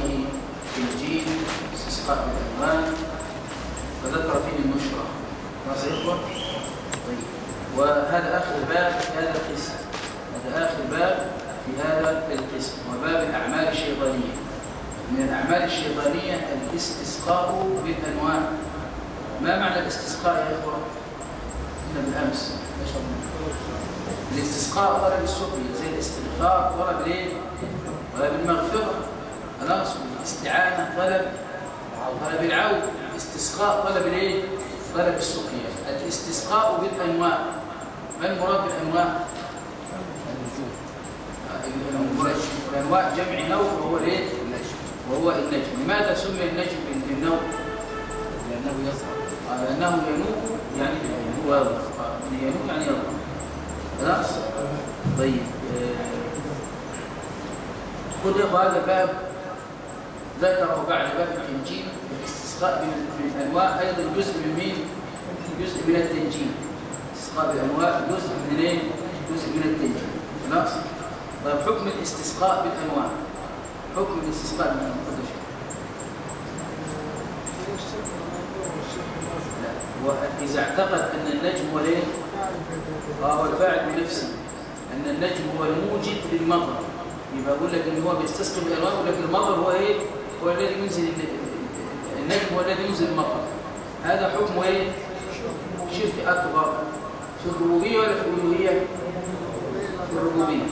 به في الجيل استسقاء بالألوان، وذكر فيه النشرة. خلاص يا إخوة؟ طيب، وهذا آخر باب في هذا القسم. هذا آخر باب في هذا القسم، وباب الأعمال الشيطانية. من الأعمال الشيطانية الاستسقاء بالأنواع. ما معنى الاستسقاء يا إخوة؟ إحنا بالأمس الاستسقاء ورد بالسقيا، زي الاستغفار ورد بالإيه؟ ورد بالمغفرة. خلاص. الاستعانة طلب العون. الاستسقاء طلب الإيه؟ طلب السقيا. الاستسقاء بالأنواع. ما المراد بالأنواع؟ الأنواع جمع نوع، وهو الإيه؟ وهو النجم. لماذا سمي النجم بالنوع؟ لأنه يظهر. لأنه ينوء يعني هو يظهر. ينوء يعني يظهر. خلاص. طيب، خذ هذا باب ذكره بعد باب التنجيم. الاستسقاء بالأنواع أيضا جزء من مين؟ جزء من التنجيم. الاستسقاء بالأنواع جزء من ايه؟ جزء من التنجيم. خلاص. طيب، حكم الاستسقاء بالأنواع. حكم الاستسقاء بالأنواع. وإذا اعتقد أن النجم هو الايه؟ هو الفاعل بنفسه، أن النجم هو الموجب للمطر، يبقى أقول لك إن هو بيستسقي بالأنواع، أقول لك المطر هو إيه؟ هو الذي ينزل النجم، هو الذي ينزل المطر. هذا حكمه إيه؟ شرك أكبر. في الربوبية ولا في الألوهية؟ في الربوبية.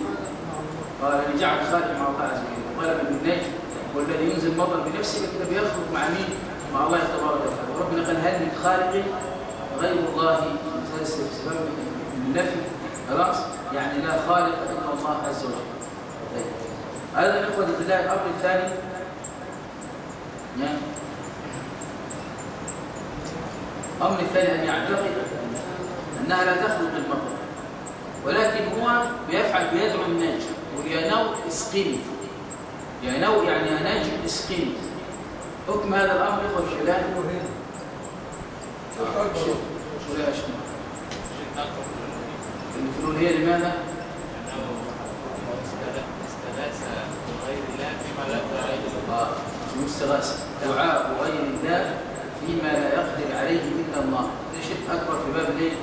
قال لجعل خالق مع الله عز وجل، قال من النجم هو الذي ينزل المطر بنفسه، لكن بيخلق مع مين؟ مع الله تبارك وتعالى. ربنا قال هل من خالق غير الله؟ سبب النفي. خلاص. يعني لا خالق الا الله عز وجل. طيب، هذا الاخوه في الله. الامر الثاني يعني الامر الثاني ان يعتقد انها لا تخلق المطر، ولكن هو بيدعو النجم، يقول يا نوء اسقني. يا نوء يعني يا نجم اسقني. حكم هذا الامر اخوه الشباب ولا اشمل الفلول هي لماذا؟ استغاث بغير الله فيما لا يقدر عليه الله. استغاثة دعاء غير الله فيما لا يقدر عليه الا الله. ده شرك اكبر في باب الايه؟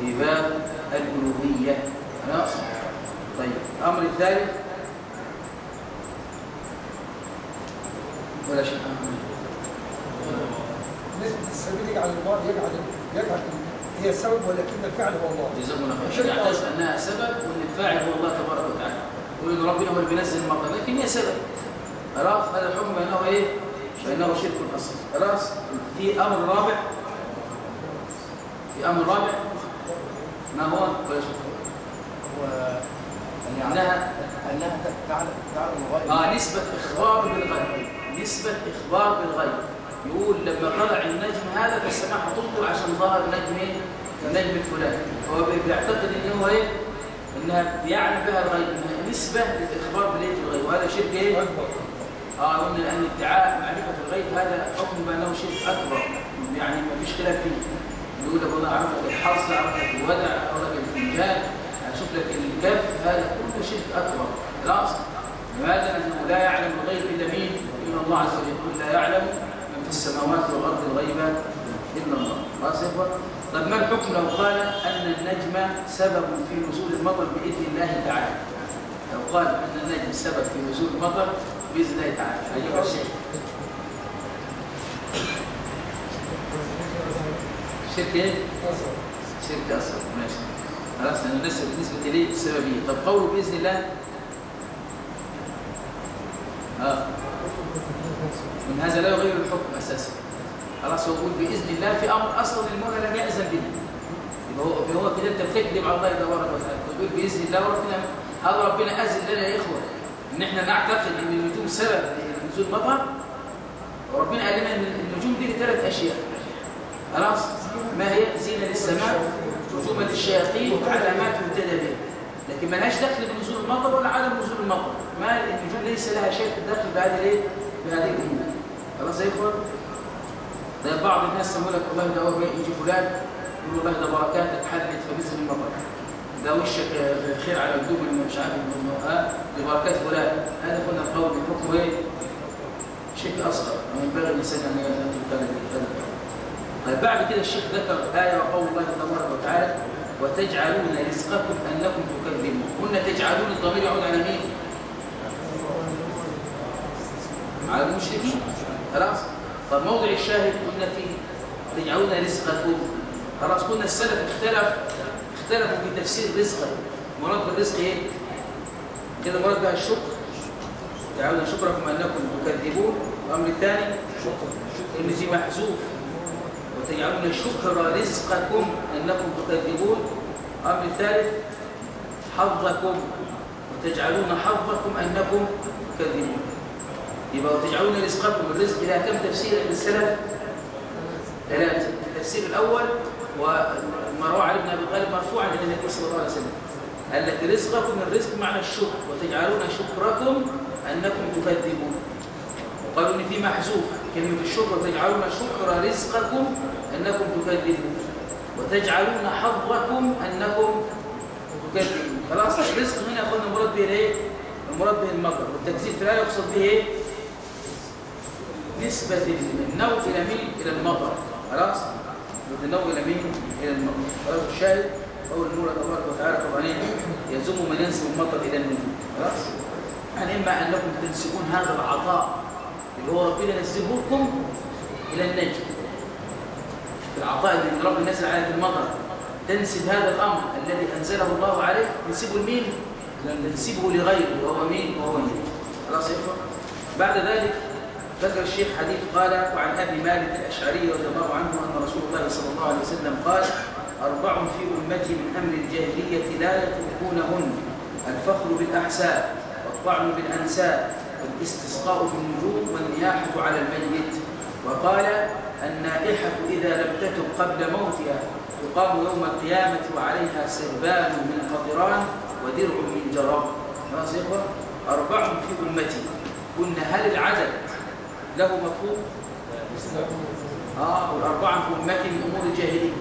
في باب الالوهيه. خلاص. طيب، الامر الثالث ولا شيء. نسبة السبيل يجعل الله يجعل هي السبب، ولكن الفعل هو الله. جزاكم الله خير. يعتقد انها سبب، وان الفاعل هو الله تبارك وتعالى، وان ربنا هو اللي بينزل المطر، لكن هي سبب. خلاص. هذا الحكم بانه ايه؟ بانه شرك اصلا. خلاص. في امر رابع. ما هو؟ ولا شيء. هو انها تعلم الغيب. نسبة إخبار بالغيب. نسبة إخبار بالغيب. يقول لما طلع النجم هذا في السماء هتطلع عشان ظهر النجم ايه؟ النجم الفلاني. هو بيعتقد ان هو ايه؟ انها بيعلم بها الغيب، انها نسبة للإخبار بالايه؟ الغيب. وهذا شرك ايه؟ قلنا لأن ادعاء معرفة الغيب هذا حكم بأنه شرك أكبر، يعني ما فيش خلاف فيه. يقول لك والله عرفت الحصى، عرفت الودع، عرفت الفنجان، هشوف لك الكف، هذا كله شرك أكبر. خلاص. لماذا؟ لأنه لا يعلم الغيب إلا مين؟ إلا الله عز وجل. لا يعلم من في السماوات والأرض الغيب إلا الله. خلاص يا إخوة؟ طب ما الحكم لو قال أن النجم سبب في نزول المطر بإذن الله تعالى؟ لو قال أن النجم سبب في نزول المطر بإذن الله تعالى، أيها الشيخ. شرك ايه؟ شرك أصغر. ماشي. خلاص. لأنه بالنسبة إليه السببية. طب قوله بإذن الله من هذا لا يغير الحكم أساسا. خلاص. هو يقول بإذن الله في أمر أصلا المولى لم يأذن به، يبقى هو كده أنت بتكذب على الله تبارك وتعالى. تقول بإذن الله وربنا، هذا ربنا أذن لنا يا إخوة إن إحنا نعتقد إن النجوم سبب لنزول المطر. وربنا قال لنا إن النجوم دي ثلاث أشياء. خلاص. ما هي؟ زينة للسماء، رجوما للشياطين، علامات يهتدى بها. لكن ما لهاش دخل بنزول المطر ولا عدم نزول المطر. ما النجوم ليس لها شيء دخل بهذه الامور. خلاص يا اخوان. ده بعض الناس يقول لك والله ده يجي فلان يقول والله ده بركاتك حدث فبينزل المطر، ده وشك خير على الدوم اللي مش عارف دي بركات فلان. هذا كنا القول بحكمه ايه؟ الانسان ان يكذب. طيب بعد كده الشيخ ذكر آية وقول الله تبارك وتعالى وتجعلون رزقكم أنكم تكذبون. قلنا تجعلون الضمير يعود على مين؟ على المشركين. خلاص؟ طب موضع الشاهد قلنا فيه تجعلون رزقكم. خلاص قلنا السلف اختلفوا في تفسير رزقكم. مراد بالرزق ايه؟ كده مراد بها الشكر. تجعلون شكركم أنكم تكذبون. الأمر الثاني إن في محذوف وتجعلون شكر رزقكم أنكم تكذبون. الأمر الثالث حظكم وتجعلون حظكم أنكم تكذبون. يبقى وتجعلون رزقكم. الرزق لها كم تفسير للسلف؟ ثلاثة. التفسير الأول وما روى علي بن أبي طالب مرفوعا إلى النبي صلى الله عليه وسلم قال لك رزقكم الرزق معنى الشكر وتجعلون شكركم أنكم تكذبون. وقالوا إن في محذوف كلمة الشكر وتجعلون شكر رزقكم أنكم تكذبون وتجعلون حظكم أنكم تكذبون. خلاص الرزق هنا قلنا المراد به الايه؟ المراد به المطر. والتكذيب في الآية يقصد به ايه؟ نسبة النوء إلى مين؟ إلى المطر. خلاص؟ نسبة النوء إلى مين؟ إلى المطر. خلاص الشاهد قول المولى تبارك وتعالى طبعا يزم من ينسب المطر إلى النجوم. خلاص؟ يعني إما أنكم تنسبون هذا العطاء اللي هو ربنا نسبه لكم إلى النجم. في العطاء اللي من رب نزل عليه المطر تنسب هذا الأمر الذي أنزله الله عليه تنسبه لمين؟ تنسبه لغيره وهو مين؟ وهو النجم. خلاص يا إخوة؟ بعد ذلك ذكر الشيخ حديث قال وعن أبي مالك الأشعري رضي الله عنه أن رسول الله صلى الله عليه وسلم قال 4 في أمتي من أمر الجاهلية لا يتركونهن الفخر بالأحساب والطعن بالأنساب والاستسقاء بالنجوم والنياحة على الميت. وقال النائحة إذا لم تتب قبل موتها تقام يوم القيامة وعليها سربال من قطران ودرع من جراب. خلاص يا إخوة 4 في أمتي. قلنا هل العدد له مفهوم؟ والأربعة في أمتي من أمور الجاهلية.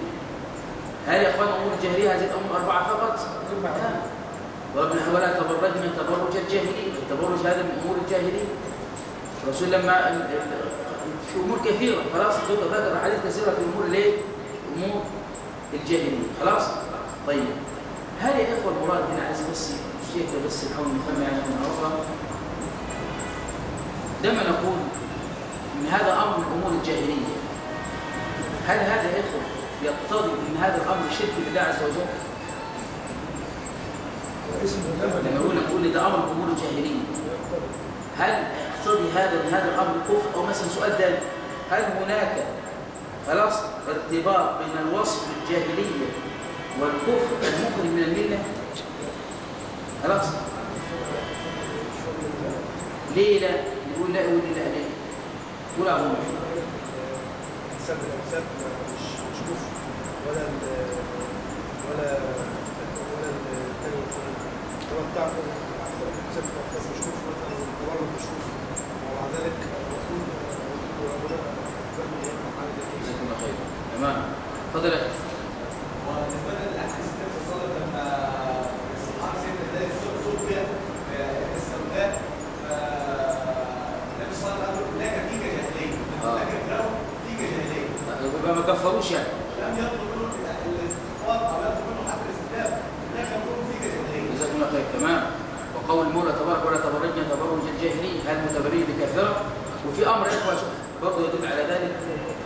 هل يا أخوان أمور الجاهلية هذه الأمور 4 فقط؟ ولا تبرجن تبرج الجاهلية. التبرج هذا من أمور الجاهلية. الرسول لما في أمور كثيرة خلاص ذكر حديث كثيرة في أمور الايه؟ أمور الجاهلية. خلاص؟ طيب هل يا إخوة المراد هنا عايز بس الشيخ بس نحاول نفهم يعني من عرفة لما نقول إن هذا أمر من أمور الجاهلية هل هذا يا إخوة يقتضي إن هذا الأمر شرك بالله عز وجل؟ لما نقول ده أمر من أمور الجاهلية هل يقتضي هذا الأمر كفر؟ أو مثلا سؤال ده هل هناك خلاص ارتباط بين الوصف الجاهلية والكفر المخرج من الملة؟ خلاص؟ ليه لا؟ يقول لا يقول لا ليه؟ قول أبو محمد الإنسان مش كفر ولا الثاني هو بتاع الإنسان مش كفر مثلا والتبرج مش كفر ومع ذلك المفروض جزاكم الله خير. تمام. اتفضل. وبالنسبه للاحاديث النبي صلى الله عليه وسلم لما الصحابه سيدنا الله الصوت فيها السوداء فالنبي صلى الله عليه وسلم هناك فيك جاهليه لكن لو فيك جاهليه يبقى ما كفروش يعني لم يطلب منه الكفار او يطلب منه حتى الاستسلام هناك يكون فيك جاهليه. جزاكم الله خير. تمام. وقول المولى تبارك ولا تبرجن تبرج الجاهليه هل متبرجين بكافره؟ وفي امر يا اخوه شوف برضه يدل على ذلك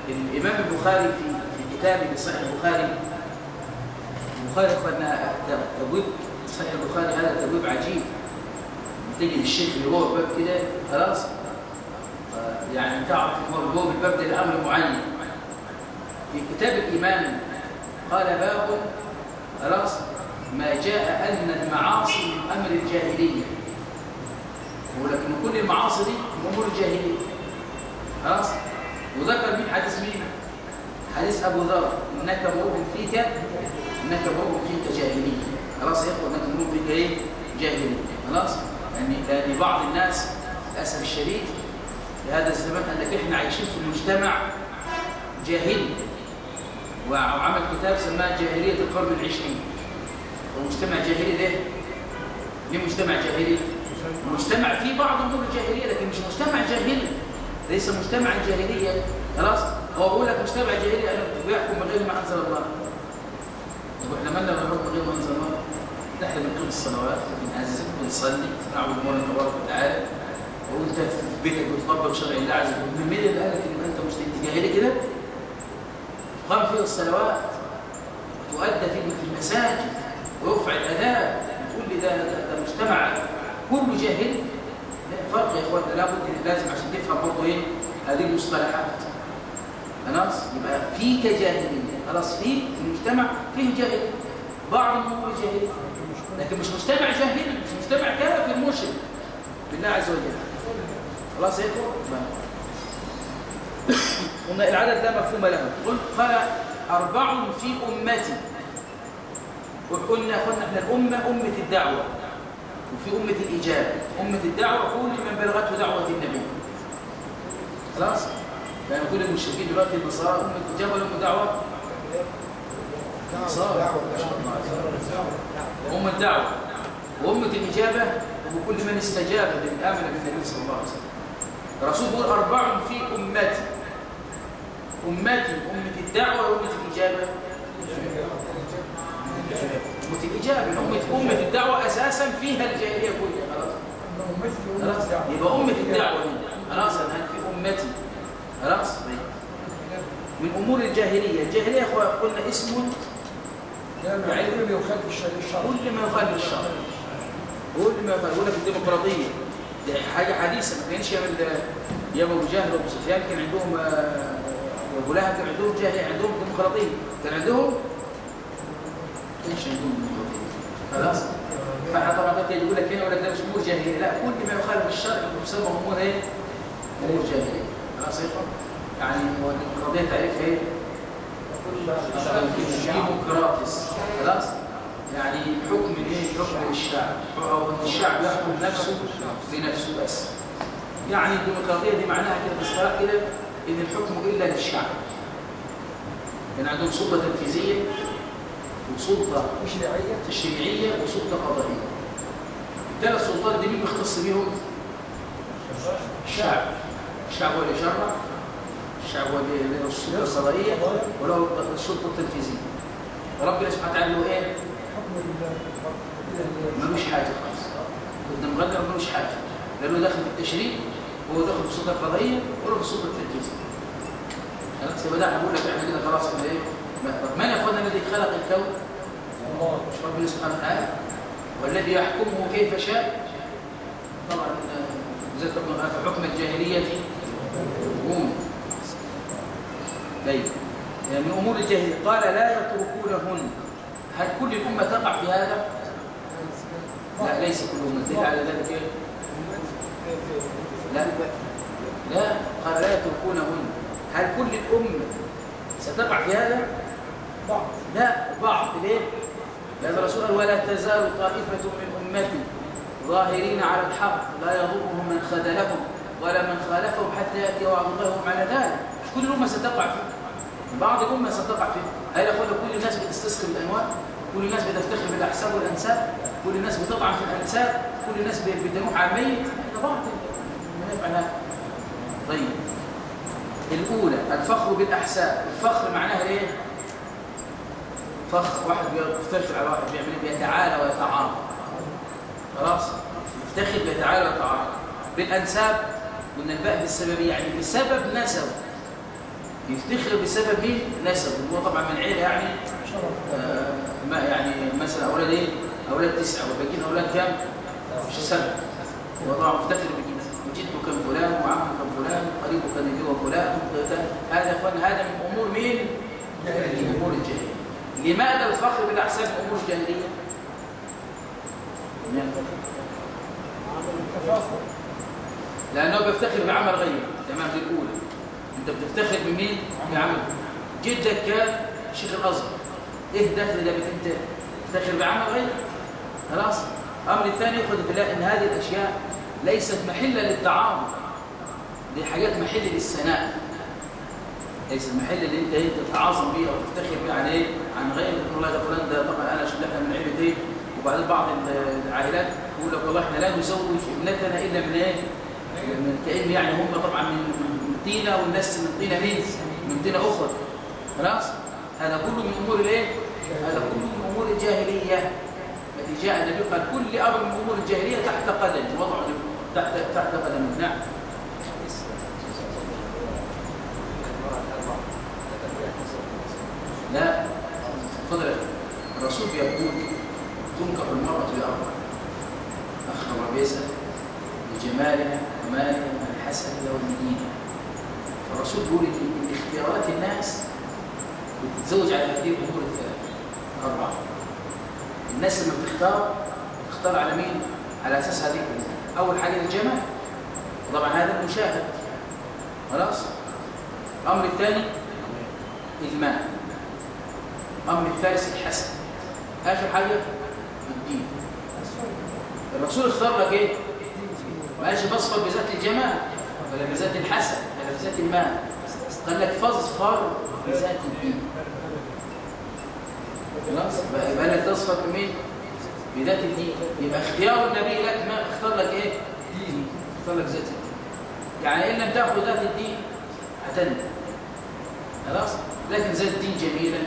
الامام البخاري في كتابه صحيح البخاري اخواننا تبويب صحيح البخاري هذا تبويب عجيب. تجد الشيخ اللي هو باب كده خلاص يعني تعرف هو بالباب ده لامر معين. في كتاب الايمان قال باب خلاص ما جاء ان المعاصي من امر الجاهليه ولكن كل المعاصي دي من امور الجاهليه. خلاص وذكر مين حديث مين؟ حديث ابو ذر انك امرؤ فيك جاهليه. خلاص يا اخوه انك امرؤ فيك ايه؟ جاهليه. خلاص يعني لان بعض الناس للاسف الشديد في هذا الزمان قال لك احنا عايشين في مجتمع جاهلي وعمل كتاب سماه جاهليه القرن العشرين. ومجتمع جاهلي ليه؟ ليه مجتمع جاهلي؟ مجتمع فيه بعض امور الجاهليه لكن مش مجتمع جاهلي. ليس مجتمعا جاهليا. خلاص، هو بيقول لك مجتمع جاهلي أنا بيحكم بغير ما أنزل الله. طب احنا مالنا بنحكم بغير ما أنزل الله؟ احنا بنقيم الصلوات، بنأذن، بنصلي، نعبد الله تبارك وتعالى، وانت في بيتك بتطبق شرع الله عز وجل. مين اللي قال لك ان انت مش جاهلي كده؟ قام فيه الصلوات، تؤدى في المساجد، ويرفع الأذان، تقول لي ده مجتمع كله جاهلي؟ لا فرق يا اخوانا، لابد لازم عشان تفهم برضه ايه هذه المصطلحات. خلاص، يبقى فيك جاهليه، خلاص في المجتمع فيه جاهليه، بعض الامور جاهليه، لكن مش مجتمع جاهلي، مش مجتمع كافر مشرك بالله عز وجل. خلاص يا اخوان، قلنا العدد لا مفهوم له. قال 4 في امتي، وقلنا احنا الامه امه الدعوه، وفي امه الاجابه. امه الدعوه كل من بلغته دعوه النبي. خلاص، يعني كل المشركين دلوقتي النصارى امه اجابه ولا امه دعوه؟ أمة الدعوة وأمة الإجابة، وكل من استجاب للآمن بالنبي صلى الله عليه وسلم. الرسول يقول 4 في أمتي. أمتي أمة الدعوة وأمة الإجابة. أمة الإجابة، أمة الدعوة أساسا فيها الجاهلية كلها. خلاص، يبقى أمة الدعوة خلاص الآن في أمتي. خلاص، من أمور الجاهلية. الجاهلية قلنا اسم يعني كل ما يخالف الشرع، كل ما يخالف الشرع، كل ما يقول لك الديمقراطيه دي حاجه حديثه، ما كانش يا ابو جهل وابو سفيان كان عندهم، وابو لهب كان عندهم جاهليه، عندهم ديمقراطيه، كان عندهم ايش عندهم ديمقراطيه. خلاص، فاحنا طبعا ده يقول لك هنا ولا ده مش امور جاهليه، لا كل ما يخالف الشرع بيسمى امور ايه؟ امور جاهليه. خلاص يا اخوان، يعني هو الديمقراطيه تعريفها ايه؟ ديمقراطيس. خلاص، يعني حكم ايه؟ حكم الشعب، او الشعب يحكم نفسه بنفسه بس. يعني الديمقراطيه دي معناها كده باصطلاح كده ان الحكم الا للشعب. يعني عندهم سلطه تنفيذيه وسلطه تشريعيه وسلطه قضائيه. الثلاث سلطات دي مين بيختص بيهم؟ الشعب. الشعب هو اللي يشرع، الشعب هو اللي له السلطه القضائيه وله السلطه التنفيذيه. وربنا سبحانه وتعالى له ايه؟ ملوش حاجه خالص. الديمقراطيه ملوش حاجه، لانه داخل في التشريع وهو داخل في السلطه القضائيه وله في السلطه التنفيذيه. خلاص، يبقى ده هنقول لك احنا كده خلاص كده ايه؟ من ياخذنا الذي خلق الكون؟ الله، مش ربنا سبحانه وتعالى، والذي يحكمه كيف شاء. طبعا زي ما في حكم الجاهليه يقوم. طيب، من امور الجاهليه قال لا يتركونهن. هل كل الامه تقع في هذا؟ لا، ليس كل امه. دليل على ذلك ايه؟ لا، قال لا يتركونهن. هل كل الامه ستقع في هذا؟ لا، بعض. ليه؟ لأن الرسول قال ولا تزال طائفة من أمتي ظاهرين على الحق لا يضرهم من خذلهم ولا من خالفهم حتى يأتي وعد الله وهم على ذلك. مش كل الأمة ستقع فيه، بعض الأمة ستقع فيه. هل أقول كل الناس بتستسقي بالأنواع؟ كل الناس بتفتخر بالأحساب والأنساب؟ كل الناس بتطعن في الأنساب؟ كل الناس بتنوح على الميت؟ بعض من يفعل هذا. طيب، الأولى الفخر بالأحساب. الفخر معناها إيه؟ فخر، واحد بيفتخر على واحد، بيعمل بيتعالى ويتعارض. خلاص، يفتخر بيتعالى ويتعارض. بالأنساب قلنا الباء بالسببية، يعني بسبب نسب. يفتخر بسبب مين؟ نسب. هو طبعا من عيله يعني ما يعني مثلا اولاد ايه؟ اولاد 9 والباقيين اولاد كام؟ مش 7. هو طبعا يفتخر بكده، وجدته كان فلان وعمه كان فلان وقريبه كان يجي وفلان. هذا يا اخوان هذا من امور مين؟ من امور الجاهليه. لماذا الفخر بالاحساب من امور الجاهليه؟ لانه بيفتخر بعمل غيره. تمام، دي الاولى. انت بتفتخر بمين؟ بعمل. جدك كان شيخ الازهر، ايه دخل ده انت تفتخر بعمل غيره؟ خلاص. الامر الثاني ياخذ في الله ان هذه الاشياء ليست محله للتعارض، دي حاجات محل للثناء، ليس المحل اللي انت تتعاظم بيه او تفتخر بيه عن ايه؟ عن غيرك. تقول والله ده فلان ده طبعا انا عشان احنا من عيله ايه؟ وبعدين بعض العائلات يقول لك والله احنا لا نزوج ابنتنا الا من ايه؟ كأن يعني هم طبعا من طينة والناس من طينة من طينة أخرى. خلاص؟ هذا كله من أمور الإيه؟ هذا كله من أمور الجاهلية التي جاء النبي قال كل أمر من أمور الجاهلية تحت قدم وضع تحت قدم. نعم. لا فضل الرسول يقول تنكح المرأة لأربع: أخ بيسأل لجمالها ومالها والحسنها والمدينة. فالرسول يقول إن اختيارات الناس بتتزوج على هذه الأمور الثلاثة أربعة. الناس لما بتختار على مين؟ على أساس هذه الأمور. أول حاجة الجمال، طبعا هذا المشاهد. خلاص؟ الأمر الثاني المال. الأمر الثالث الحسن. آخر حاجة الدين. الرسول اختار لك إيه؟ ما قالش بصفر بذات الجمال ولا بذات الحسن ولا بذات المال، قال لك فاظفر بذات الدين. خلاص؟ يبقى لك تصفر بمين؟ بذات الدين. يبقى اختيار النبي لك ما اختار لك إيه؟ دين. اختار لك ذات الدين. يعني إن لم تأخذ ذات الدين هتندم. خلاص؟ لكن ذات الدين جميلة،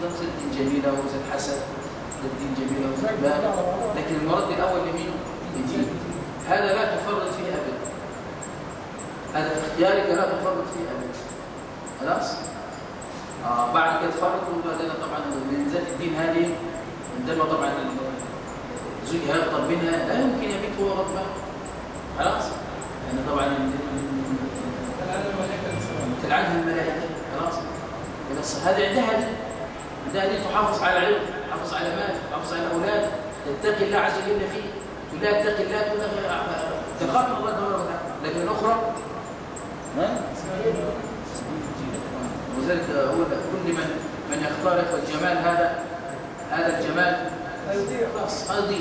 ذات الدين جميلة وذات حسن، ذات الدين جميلة وذات مال، لكن المرد الأول لمين؟ للدين. هذا لا تفرط فيه أبدا. هذا اختيارك لا تفرط فيه أبدا. خلاص؟ بعد كده تفرط وبعدين طبعا من ذات الدين هذه عندما طبعا زوجها يغضب منها لا يمكن يبيت هو غضبان. خلاص؟ يعني طبعا تلعنها الملائكة. خلاص؟ بس هذا عندها دي تحافظ على علم، تحافظ على مال، تحافظ على أولاد، تتقي الله عز وجل فيه. لا تتقي الله تخاف من الله تبارك وتعالى. لكن الأخرى وذلك هو كل من يختار الجمال هذا الجمال خلاص أرضي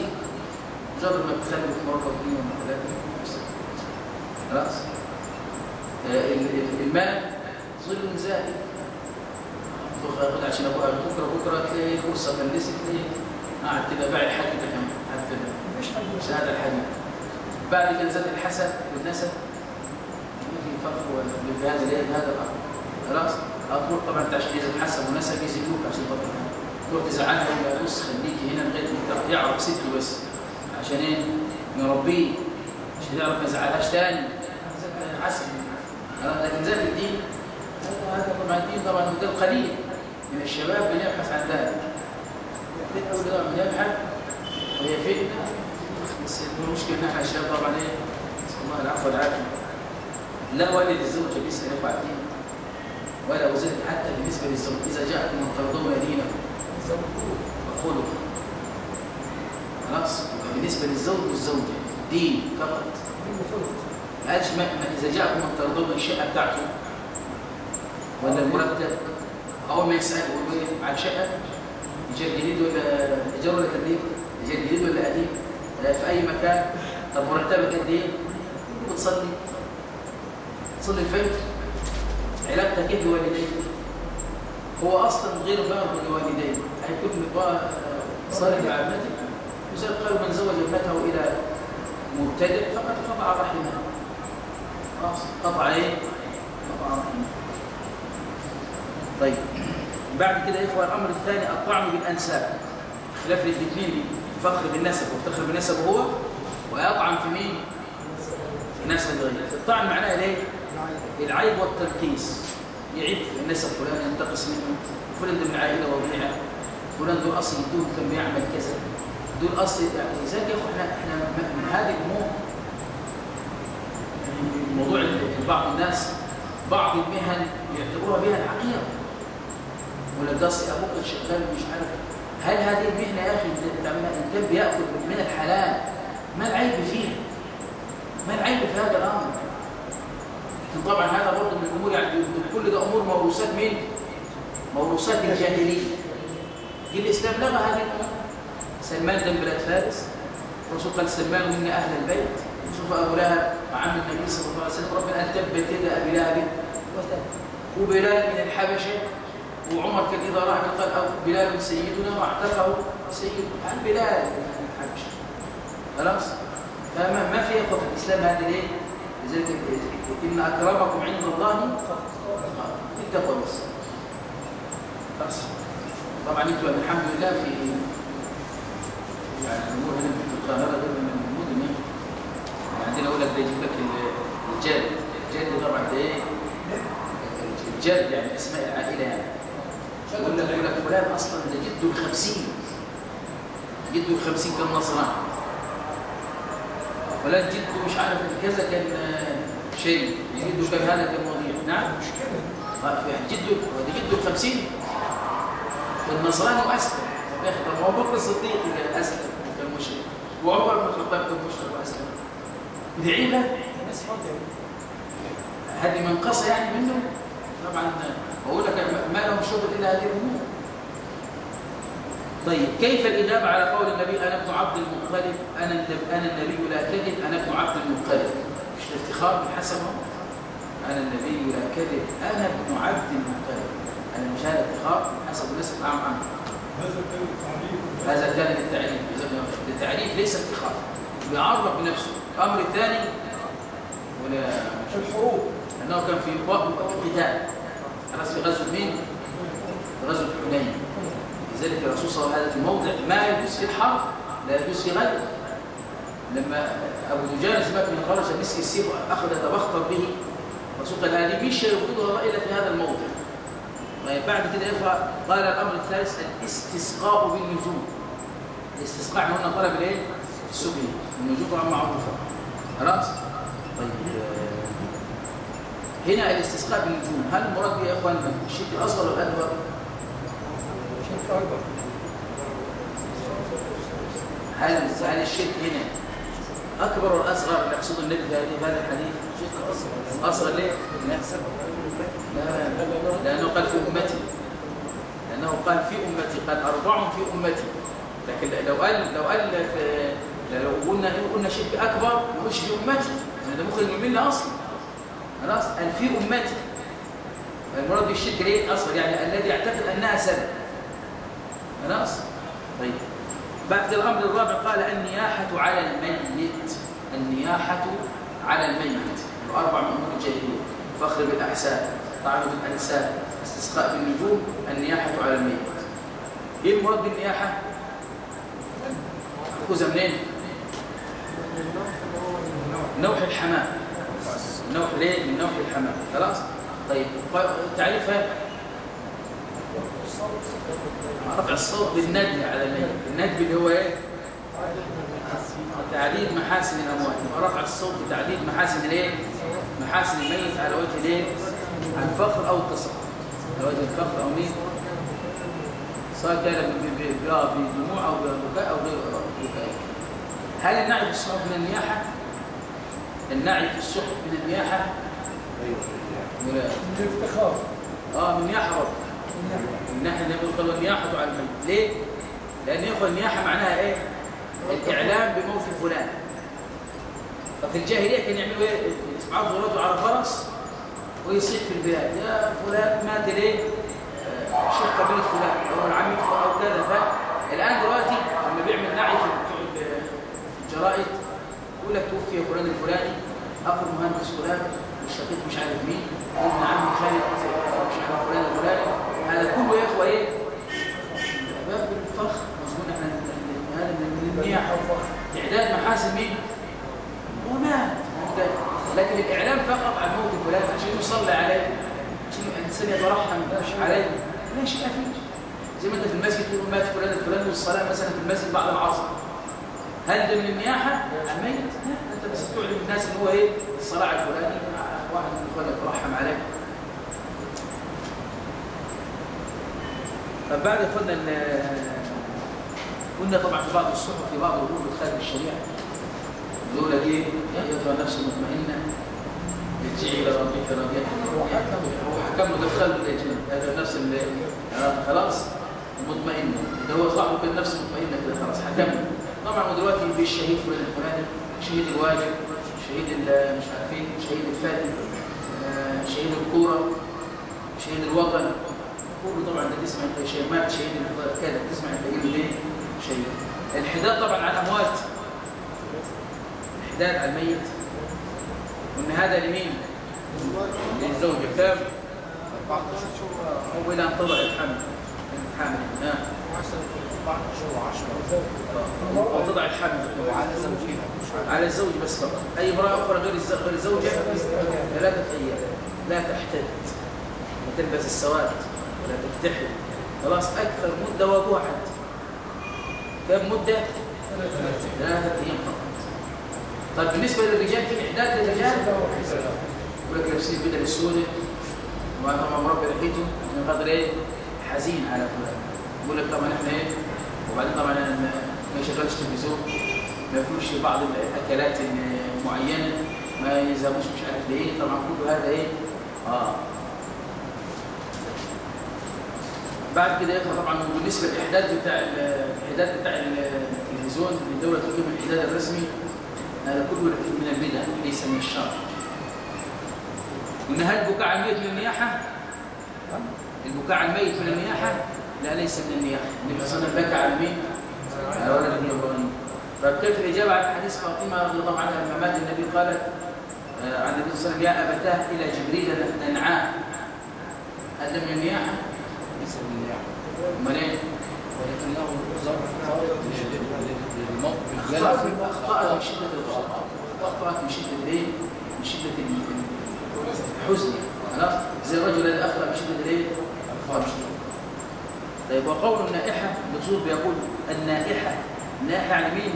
مجرد ما تخلف مرة واثنين وثلاثة. خلاص؟ المال ظل زائد. تاخذ عشان ابوها بكره تلاقي فرصه فلست تلاقي قاعد كده باع الحد ده كمان حتى مفيش حد هذا الحديث. بعد كده زاد الحسد والنسب ما في فرق بهذا الامر. خلاص؟ هتروح طبعا انت عشان اذا الحسد ونسب يزيدوك عشان خاطر تروح تزعلها ولا بص خليكي هنا لغايه ما يعرف ستي بس عشان ايه؟ نربيه عشان يعرف ما يزعلهاش ثاني. حسد. لكن زاد الدين هذا طبعا الدين طبعا ده القليل من الشباب بيبحث عن ذلك. بنبحث وهي فتنه. بس المشكله ان احنا الشباب طبعا ايه؟ نسال الله العفو والعافيه. لا والد الزوجه بيسال يرفع الدين ولا وزير حتى بالنسبه للزوج اذا جاءكم من ترضون دينه فخذوا. خلاص؟ بالنسبه للزوج والزوجه دين فقط. ما قالش اذا جاءكم من ترضون الشقه بتاعته ولا المرتب. اول ما يسال يقول له عن شقه ايجار جديد ولا ايجار ولا تمليك؟ ايجار جديد ولا قديم؟ في اي مكان؟ طب مرتبك قد ايه؟ وتصلي الفجر. علاقتك ايه بوالديك؟ هو اصلا غير بار بوالديه، هيكون صالح مع ابنته. وزي قالوا من زوج ابنته الى مبتدئ فقد قطع رحمه. خلاص قطع ايه؟ قطع رحمه. طيب بعد كده يا اخوه الامر الثاني الطعن بالانساب. خلاف الاثنين فخر بالنسب وافتخر بنسبه هو ويطعن في مين؟ في نسب غيره. الطعن معناه ايه؟ العيب والتنقيص. يعيب في النسب فلان ينتقص منه، فلان ده من عائله وضيعه، فلان دول اصل دول كان بيعمل كذا، دول اصل يعني زي يا اخو احنا من هذه الامور. موضوع بعض الناس بعض المهن يعتبروها مهن حقيره. ولا ده ابوك شغال مش عارف. هل هذه المهنه يا اخي ان كان بياكل من الحلال ما العيب فيها؟ ما العيب في هذا الامر؟ لكن طبعا هذا برضه من الامور يعني كل ده امور موروثات من موروثات الجاهليه. الاسلام لغى هذه الامور. سلمان ده من بلاد فارس. الرسول قال سلمان منا اهل البيت. شوف ابو لهب وعم النبي صلى الله عليه وسلم ربنا ان تبت يد ابي لهب وتب. وبلال من الحبشه. وعمر كان اذا راح قال بلال سيدنا واعتقه سيدنا. عن بلال من الحبشه. خلاص؟ فما في اخوه في الاسلام هذه الايه؟ لذلك إن أكرمكم عند الله التقوى بس. بس طبعا انتوا الحمد لله في يعني الامور هنا في القاهره غير من المدن. عندنا اقول لك ده يجيب لك الجاد. الجاد طبعا ده ايه؟ الجاد يعني اسماء العائله يعني. يقول لك فلان اصلا ده جده ال50. جده ال50 كان نصراني. فلان جده مش عارف كذا كان شيء، جده كان هذا كان وضيع. نعم مش كده. يعني جده ال50 النصراني واسلم. طب هو بكر الصديق اللي اسلم كان مشرك، وعمر بن الخطاب كان مشرك واسلم. بدعي له الناس فاضيه. هذه منقصه يعني منه. طبعا اقول لك ما لهم شغل الا هذه الامور. طيب كيف الاجابه على قول النبي انا ابن عبد المطلب؟ انا النبي لا كذب، انا ابن عبد المطلب. مش الافتخار بالحسن. انا النبي لا كذب، انا ابن عبد المطلب. انا مش هذا افتخار حسب النسب عام عنه. هذا كان للتعريف. للتعريف ليس افتخار، بيعرف بنفسه. الامر الثاني ولا في الحروب انه كان في قتال. خلاص في غزوه مين؟ في غزوه حنين. لذلك الرسول صلى الله عليه وسلم في موضع ما يجوز في الحرب لا يجوز في غيره. لما ابو دجان سمعت من خرج مسك السيف واخذ يتبختر به، الرسول قال هذه مش يرفضها الله الا في هذا الموضع. طيب بعد كده يقرأ قال الأمر الثالث الاستسقاء بالنجوم. الاستسقاء هنا طلب الايه؟ السقي. النجوم طبعا معروفة. خلاص؟ طيب هنا الاستسقاء بالنجوم، هل المراد به يا اخوان الشرك الأصغر ولا الأكبر؟ شرك أكبر. هل الشرك هنا أكبر ولا أصغر اللي يقصد النبي في هذا الحديث؟ شرك أصغر. أصغر ليه؟ لأنه قال في أمتي. لأنه قال في أمتي، قال 4 في أمتي. لكن لو قلنا شرك أكبر ما نقولش في أمتي، هذا مخرج من الملة أصلا. خلاص قال في أمتي. المراد بالشرك ليه؟ أصغر يعني الذي يعتقد أنها سنة. خلاص؟ طيب بعد الأمر الرابع قال النياحة على الميت. النياحة على الميت 4 من أمور الجاهلية: فخر بالأحساب، طعن بالأنساب، استسقاء بالنجوم، النياحة على الميت. إيه المراد بالنياحة؟ أخذها منين؟ نوح الحمام. نوح ليه؟ من نوح الحمام. خلاص؟ طيب تعريفها؟ رفع الصوت بالندب على الميت. الندب اللي هو إيه؟ تعديد محاسن الأموات. رفع الصوت بتعديد محاسن الايه؟ محاسن الميت على وجه الايه؟ الفخر او التصدق. على وجه الفخر او مين؟ سواء كان بدموع او ببكاء او غير بكاء. هل النعي في الصحف من النياحه؟ النعي في الصحف من النياحه؟ ايوه. من الافتخار. من نياحه برضه. من ناحيه النبي قال النياحه على الميت. ليه؟ لان يا اخوان النياحه معناها ايه؟ الإعلام بموت فلان. ففي الجاهلية كانوا يعملوا ايه؟ يتبعثوا رجل على فرس ويصيح في البلاد: يا فلان مات ليه؟ شيخ قبيلة فلان أو العميد أو كذا. الآن دلوقتي لما بيعمل نعي في الجرائد يقول لك توفي فلان الفلاني، أخو المهندس فلان والشقيق مش عارف مين، ابن عمي خالد مش عارف فلان الفلاني. هذا كله يا إخوة إيه؟ باب الفخر. مظبوط احنا هذا من النياحة وفخر. إعداد محاسن مين؟ ومات. لكن الإعلام فقط عن موت فلان عشان يصلي عليه، عشان الإنسان يترحم عليه، لا شيء فيه. زي ما أنت في المسجد تقول مات فلان الفلاني والصلاة مثلا في المسجد بعد العصر. هل ده من النياحة؟ الميت؟ لا، أنت بس تعلم الناس إن هو إيه؟ الصلاة على الفلاني، واحد من الإخوان يترحم عليه. طب بعد قلنا طبعا في بعض الصحف في بعض الامور بتخالف الشريعه. يقول لك ايه؟ يا ايتها النفس المطمئنه ارجعي الى ربك راضيه وحكم له دخله الجنه. هذا النفس اللي خلاص المطمئنه، ده هو صاحبه النفس المطمئنه كده خلاص حكم. طبعا ودلوقتي في الشهيد فلان الفلاني، شهيد الواجب، شهيد مش عارفين، شهيد الفاتن، شهيد الكوره، شهيد الوطن. كله طبعا ده تسمع انت شيء مات شهيد كذا، تسمع انت ايه ليه شيء. الحداد طبعا على الاموات، الحداد على الميت. قلنا هذا لمين؟ للزوجة كم؟ 14 شهور أو إلى أن تضع الحمل. أو تضع الحمل وعلى زوجها على الزوج بس فقط. أي امرأة أخرى غير الزوجة 3 أيام لا تحتد، لا تلبس السواد ولا تكتحل، خلاص. أكثر مدة وأبوها حد. كم مدة؟ 3 أيام فقط. طيب بالنسبة للرجال في إحداد للرجال يقول لك لابسين بدل السوداء وطبعا مربي ريحته من قدر ايه حزين على فلان. يقول لك طبعا احنا ايه، وبعدين طبعا ما يشغلش تلفزيون، ما ياكلش بعض الاكلات المعينه، ما يزاموش مش عارف ليه، طبعا كل هذا ايه بعد كده يطلع طبعا بالنسبه للاحداد بتاع التلفزيون اللي الدوله تقول الاحداد الرسمي، هذا كله من البدع ليس من الشرع. قلنا هل البكاء على الميت من النياحه؟ البكاء على الميت من النياحه؟ لا، ليس من النياحه. النبي صلى الله عليه وسلم بكى على مين؟ على ولده ابراهيم. طيب كيف الاجابه على حديث فاطمه رضي الله عنها لما مات النبي قالت عن النبي صلى الله عليه وسلم: يا ابتاه الى جبريل ننعاه. هذا من النياحه؟ ليس من النياحة، امال ايه؟ ولكنه ظرف للموقف اخطأت من شده الغضب، اخطأت من شده الايه؟ من شده الحزن، خلاص، زي الرجل الذي اخطأ من شده الايه؟ الفرج. طيب وقول النائحه الدكتور بيقول النائحه يعني مين؟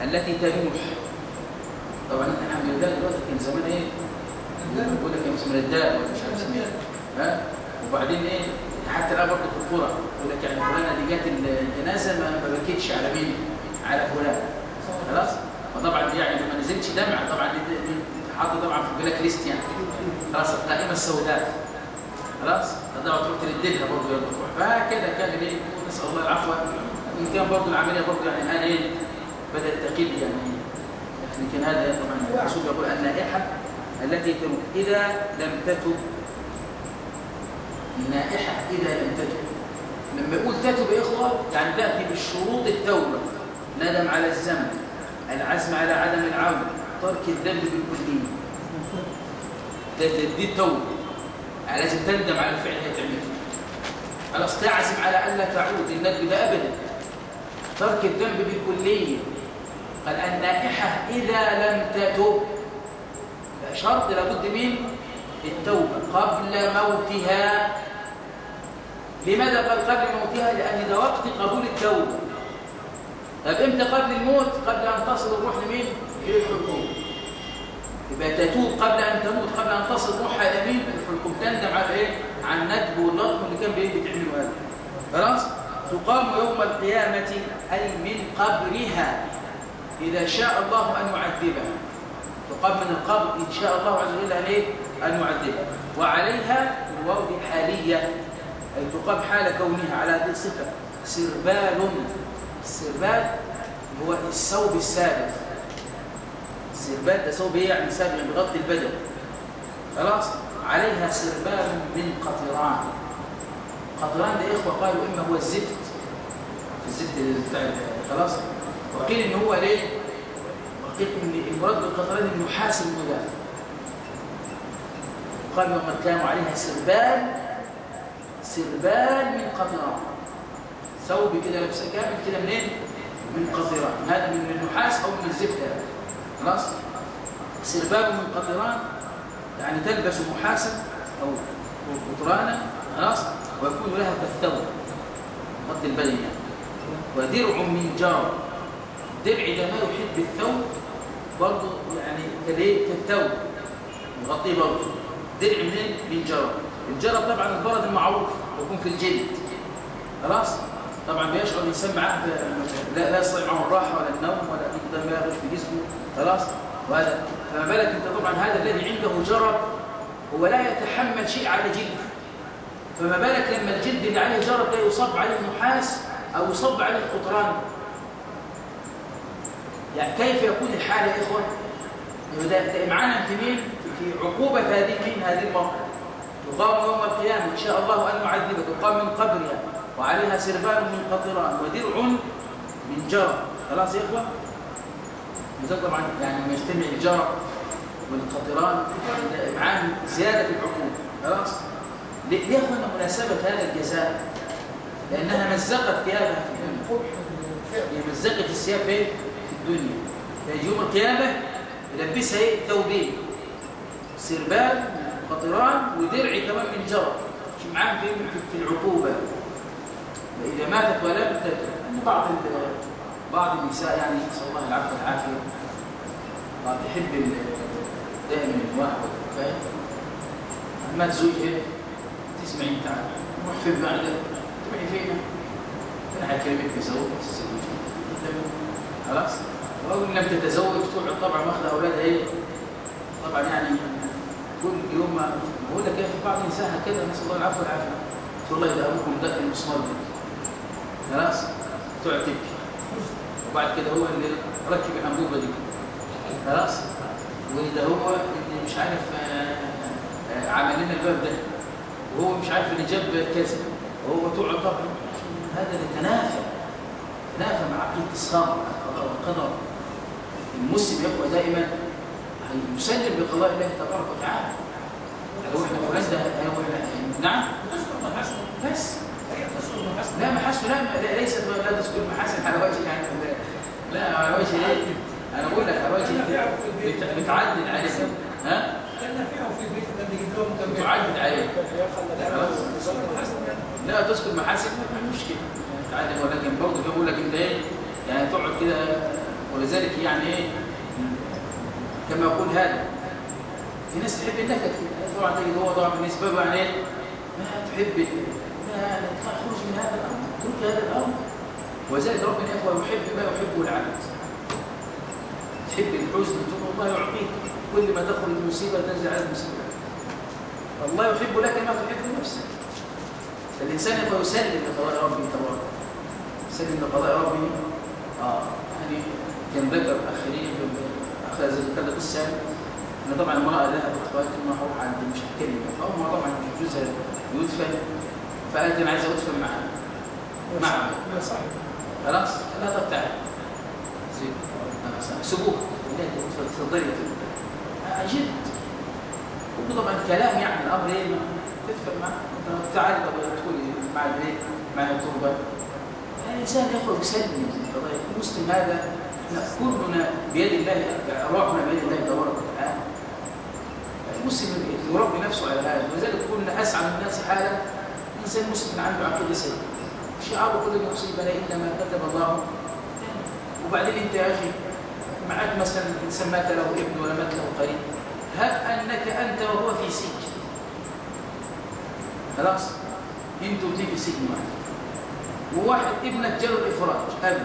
التي تنوح. طبعا احنا الحمد لله دلوقتي كان زمان ايه؟ بيقول لك اسم الداء ولا مش عارف اسمها ها؟ وبعدين ايه؟ حتى الان برضه في القرى يقول لك يعني فلانه دي جت الجنازه ما بكتش على مين؟ على فلان، خلاص؟ وطبعا يعني ما نزلتش دمعه، طبعا دي حاطه طبعا في البلاك ليست يعني، خلاص القائمه السوداء، خلاص؟ تقدر تروح ترددها برضه يا دكتور. فهكذا كان ليه؟ نسال الله العفو. ان كان برضه العمليه برضه يعني الان ايه؟ بدات تقل يعني، لكن هذا طبعا الرسول يقول النائحه التي تنوح اذا لم تتب. النائحه اذا لم تتب، لما يقول تتب يا اخوه يعني تاتي بالشروط التوبه: ندم على الذنب، العزم على عدم العوده، ترك الذنب بالكليه. دي التوبه، لازم تندم على الفعل اللي هتعمله، خلاص، تعزم على الا تعود للندم ده ابدا، ترك الذنب بالكليه. قال النائحه اذا لم تتب، شرط لابد من التوبه قبل موتها. لماذا قال قبل موتها؟ لان ده وقت قبول التوبه. طب امتى قبل الموت؟ قبل ان تصل الروح لمين؟ الى الحلقوم. يبقى تتوب قبل ان تموت، قبل ان تصل روحها الى مين؟ الحلقوم. تندم على ايه؟ على الندب واللطم اللي كان بتعمله هذا، خلاص. تقام يوم القيامه اي من قبرها اذا شاء الله ان يعذبها. تقام من القبر ان شاء الله عز وجل ان يعذبها. وعليها الواو دي حاليه، اي تقام حال كونها على هذه الصفه سربال. السربال هو الثوب السابق. السربال ده ثوب ايه يعني؟ سابق، يعني بغطي البدن، خلاص. عليها سربال من قطران. قطران ده يا اخوه قالوا اما هو الزفت، الزفت بتاع خلاص، وقيل ان هو ليه؟ وقيل ان المراد بالقطران النحاس المذاب. قال يوم القيامه عليها سربال من قطران، ثوب كده لابسه كامل كده منين؟ من قطران. هذا من النحاس او من الزفت هذا، خلاص. سربال من قطران يعني تلبس محاسا او قطرانا، خلاص، ويكون لها كالثوب غطي البدن يعني. ودرع من جار، درع ده ما يحيط بالثوب برضه يعني كالثوب يغطيه برضه. درع من جار. الجرب طبعا البرد المعروف يكون في الجلد، خلاص. طبعا بيشعر الانسان معاه لا يستطيع معه الراحه ولا النوم ولا الدم يخرج في جسمه، خلاص. وهذا فما بالك انت طبعا هذا الذي عنده جرب هو لا يتحمل شيء على جلده، فما بالك لما الجلد اللي عليه جرب ده يصب عليه نحاس او يصب عليه قطران، يعني كيف يكون الحال يا اخوه؟ ده معانا انت مين في عقوبه هذه المرأة. تقام يوم القيامه ان شاء الله ان يعذبها، تقام من قبرها وعليها سربال من قطران ودرع من جرب، خلاص يا اخوه. طبعا يعني لما يجتمع الجرب والقطران معاهم زيادة في العقوبة. خلاص؟ ليه أخذنا مناسبة هذا الجزاء؟ لأنها مزقت ثيابها في الدنيا. هي مزقت الثياب في الدنيا. فيجي يوم القيامة يلبسها ثوبين، سربال قطران ودرع كمان من جرب معاهم في العقوبة. إذا ماتت ولا بتترك. بعض النساء يعني نسأل الله العفو والعافية بعض تحب دائما الواحد فاهم مات زوجها تسمعين تعال نروح فين بعد تروحي فين؟ أنا هكلمك بزوج تتزوجي خلاص؟ وأول لم تتزوج تقعد طبعا واخذ أولادها إيه؟ طبعا يعني كل يوم ما بقول لك في بعض النساء كده نسأل الله العفو والعافية والله إذا أبوكم دق المسمار خلاص تقعد تبكي وبعد كده هو اللي ركب الأنبوبة دي خلاص وده هو اللي مش عارف عمل لنا الباب ده وهو مش عارف اللي جاب كذا وهو تقعد طبعا هذا يتنافى مع عقيدة الصبر القضاء والقدر. المسلم يبقى دائما يسلم بقضاء الله تبارك وتعالى. لو احنا فلان ده نعم بس لا محاسن لا ليست لا تذكر محاسن على وجه يعني لا على وجه ايه؟ انا بقول لك على وجه بتعدد عليه ها؟ كنا فيها في البيت اللي جبتهم بتعدد عليه لا تذكر محاسن ما مشكله تعدد ولكن برضه بقول لك انت ايه يعني تقعد كده ولذلك يعني ايه كما يقول هذا في ناس تحب النكد طبعا هو طبعا بالنسبه له يعني ما تحب خرج من هذا الأمر ترك هذا الأمر وذلك ربنا يقول يحب ما يحبه العبد. تحب الحزن تقول الله يعطيك كل ما تدخل المصيبة تنزل على المصيبة. الله يحب لك ما تحب لنفسك. فالإنسان يبقى يسلم لقضاء ربه تبارك يسلم لقضاء ربه. يعني كان ذكر آخرين أخذ كذا قصة أن طبعا المرأة لها بطفال ما هو عند مش هتكلم أو ما طبعا جوزها يدفن فقالت انا عايز ادفن معها خلاص لا طب تعال سبوه تفضلي جد طبعا كلام يعني الامر ايه تدفن معها تعالي تدخلي مع البيت مع التربه الانسان ياخذ يسلم القضايا المسلم هذا كلنا بيد الله ارواحنا بيد الله تبارك وتعالى. المسلم يربي نفسه على هذا ولذلك كلنا اسعد الناس حالا الإنسان مسلم عنده عقيدة سليمة شعاره كل ما يصيبنا إلا ما كتب الله. وبعدين أنت يا أخي معك مثلا إنسان مات له ابن ولا مات له قريب هب أنك وهو في سجن خلاص أنتوا اثنين في سجن واحد وواحد ابنك جاله الإفراج أبي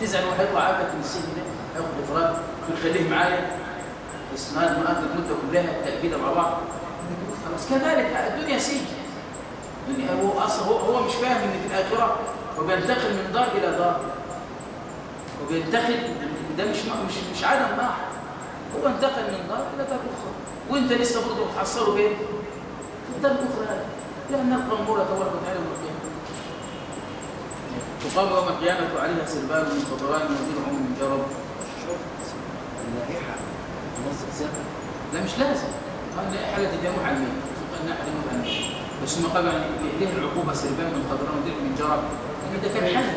تزعل وهيطلع ابنك من السجن ده ياخذ إفراج ويخليه معايا اسمها المناطق المدة كلها التأكيد مع بعض خلاص. كذلك الدنيا سجن الدنيا هو اصلا هو مش فاهم ان في الاخره وبينتقل من دار الى دار وبينتقل ده مش عدم راحه هو انتقل من دار الى دار اخرى وانت لسه برضه بتحصله فين؟ في الدار الاخرى لان نقرا امور تبارك وتعالى يوم القيامه. تقام يوم القيامه عليها سربال من قطران ودرع من جرب. النائحه تنص الزمن لا مش لازم حالة الجموع على الميت قلنا أحد الموت على الميت بس هم قبل ليه العقوبة سربان من قدران ودير من جرب يعني ده كان حل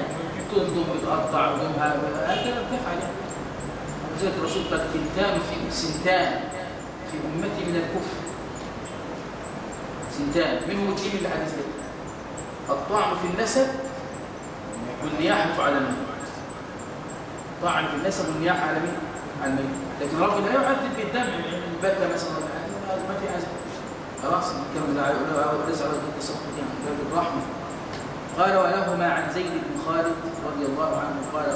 تنضم وتقطع ودمها هكذا تفعل يعني وزيت الرسول قال سنتان في أمتي من الكفر سنتان منهم الدين اللي حديث ده الطعن في النسب والنياحة على الميت طعن في النسب والنياحة على مين؟ على الميت لكن ربنا لا يعذب بالدم البكى مثلا ما في حاجه خلاص نكمل ونسال الله التصفح يعني بالرحمه. قال ولهما عن زيد بن خالد رضي الله عنه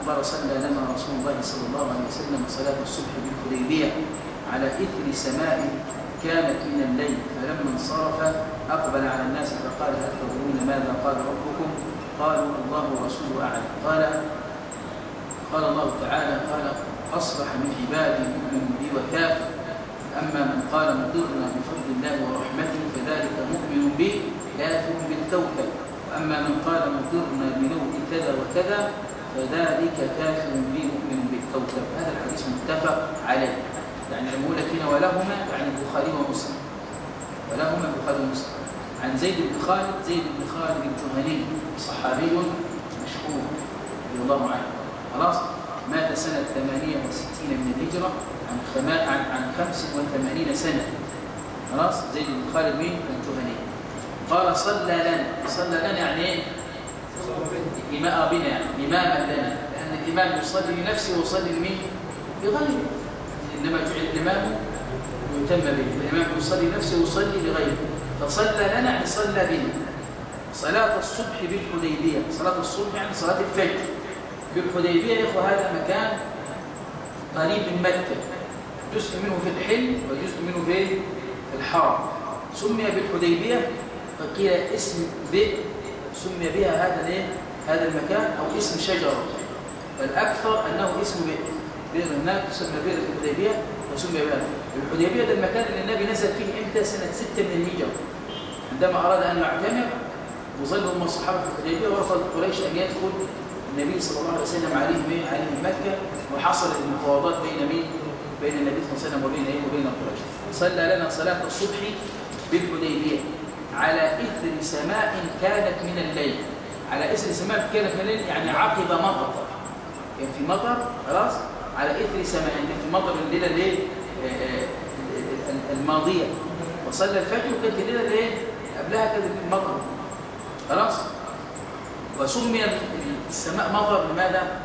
قال صلى لنا رسول الله صلى الله عليه وسلم صلاه الصبح بالحديبيه على اثر سماء كانت من الليل فلما انصرف اقبل على الناس فقال هل تدرون ماذا قال ربكم؟ قالوا الله ورسوله اعلم. قال الله تعالى أصبح من عبادي مؤمن بي وكافر أما من قال مطرنا بفضل الله ورحمته فذلك مؤمن بي كافر بالكوكب وأما من قال مطرنا بنوء كذا وكذا فذلك كافر بي مؤمن بالكوكب. هذا الحديث متفق عليه. يعني لما يقول لك هنا ولهما يعني البخاري ومسلم، ولهما البخاري ومسلم. عن زيد بن خالد، زيد بن خالد الجهني صحابي مشهور رضي الله عنه، خلاص، مات سنة 68 من الهجرة عن 85 سنة، خلاص. زيد بن خالد مين؟ الجهني. قال صلى لنا يعني ايه؟ إماء بنا، يعني إماما لنا، لأن الإمام يصلي لنفسه ويصلي لمين؟ لغيره. إنما جعل الإمام يتم به، الإمام يصلي لنفسه ويصلي لغيره. فصلى لنا يعني صلى بنا صلاة الصبح بالحديبية. صلاة الصبح يعني صلاة الفجر بالحديبية. يا إخوة هذا مكان قريب من مكة، جزء منه في الحل وجزء منه في الحرم. سمي بالحديبية فقيل اسم بئر سمي بها هذا المكان، أو اسم شجرة، فالأكثر أنه اسم بئر هناك تسمى بئر الحديبية وسمي بها الحديبية. ده المكان اللي النبي نزل فيه إمتى؟ سنة 6 من الهجرة، عندما أراد أن يعتمر وظلوا هم الصحابة في الحديبية، ورفض قريش أن يدخل النبي صلى الله عليه وسلم عليهم مكة، وحصل المفاوضات بين النبي صلى الله عليه وسلم وبين قريش. صلى لنا صلاة الصبح بالحديبية على إثر سماء كانت من الليل. على إثر سماء كانت من الليل يعني عقب مطر، كان في مطر، خلاص، على إثر سماء يعني كان في مطر الليلة الماضية، وصلى الفجر وكانت الليلة قبلها كانت المطر، خلاص. وسمي السماء مطر لماذا؟